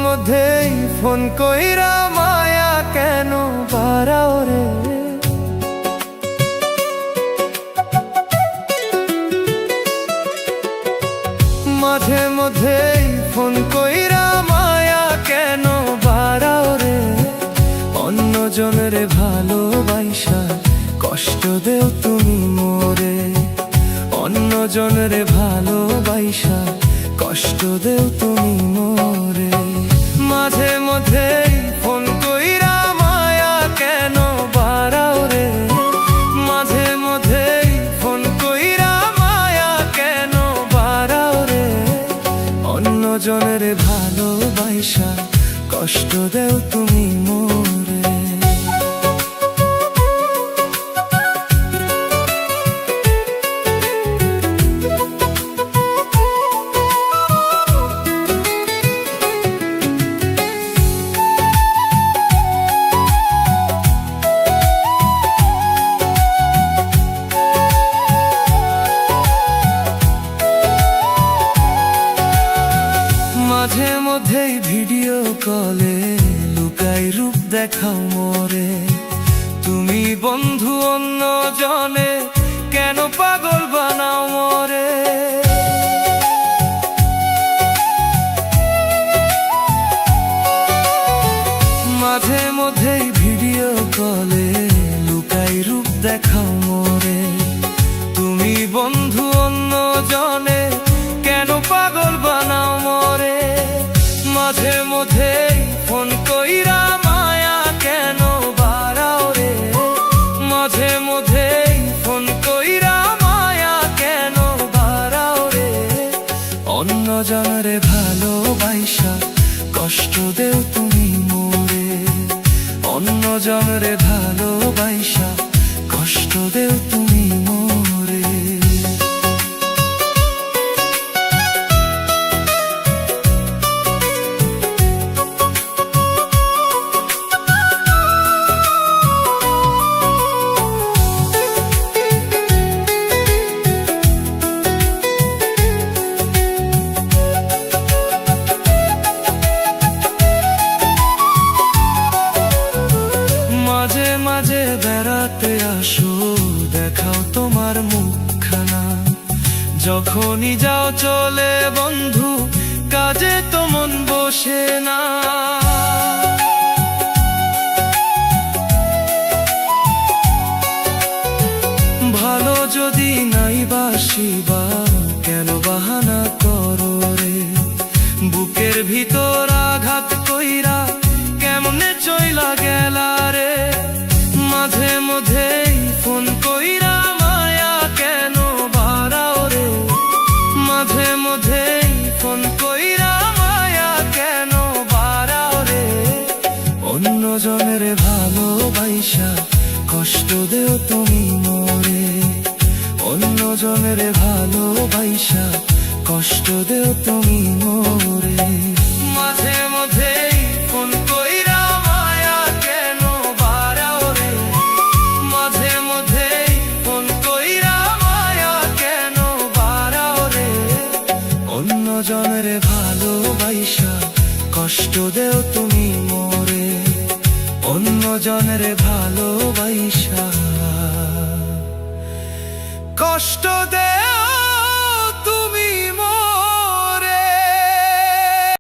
মধ্যেই ফোন কইরা মায়া কেন বাড়াও রে। মাঝে মধ্যেই ফোন কইরা মায়া কেন বাড়াও রে। অন্যজনের ভালোবাসা কষ্ট দেও তুমি মোরে। অন্যজনের ভালোবাসা কষ্ট দেও তুমি মোরে। মাঝে মধ্যেই ফোন কইরা মায়া কেন বাড়াও রে। মাঝে মধ্যেই ফোন কইরা মায়া কেন বাড়াও রে। অন্যজনের ভালোবাসা কষ্ট দেও তুমি মোরে। মাঝে মধ্যেই ভিডিও কলে লুকাই রূপ দেখাও মোরে। তুমি বন্ধু অন্য জনে কেন পাগল বানাও মোরে। মাঝে মধ্যেই ভিডিও কলে লুকাই রূপ দেখাও মোরে। তুমি বন্ধু অন্য জনে কেন পাগল বানাও মোরে। মাঝে মধ্যেই ফোন কইরা মায়া কেন বাড়াও রে। মাঝে মধ্যেই ফোন কইরা মায়া কেন বাড়াও রে। অন্যজনের ভালোবাসা কষ্ট দেও তুমি মোরে। অন্যজনের ভালোবাসা কষ্ট দেও তুমি মোরে। মাঝে মাঝে বেড়াতে আসো দেখাও তোমার মুখখানা। যখনই যাও চলে বন্ধু কাজে তো মন বসে না। ভালো যদি নাই বাসিবা কেন বাহানা করো রে। বুকের ভিতর আঘাত কইরা কেমনে চইলা গেলা রে। মাঝে মধ্যেই ফোন কইরা মায়া কেন বাড়াও রে। মাঝে মধ্যেই ফোন কইরা মায়া কেন বাড়াও রে। অন্যজনের ভালোবাসা কষ্ট দেও তুমি মোরে। অন্যজনের ভালোবাসা কষ্ট দেও তুমি মোরে। মাঝে মধ্যেই ফোন কইরা মায়া কেন বাড়াও রে। মাঝে মধ্যেই ফোন কইরা মায়া কেন বাড়াও রে। অন্যজনের ভালোবাসা কষ্ট দেও তুমি মোরে। অন্যজনের ভালোবাসা কষ্ট দে।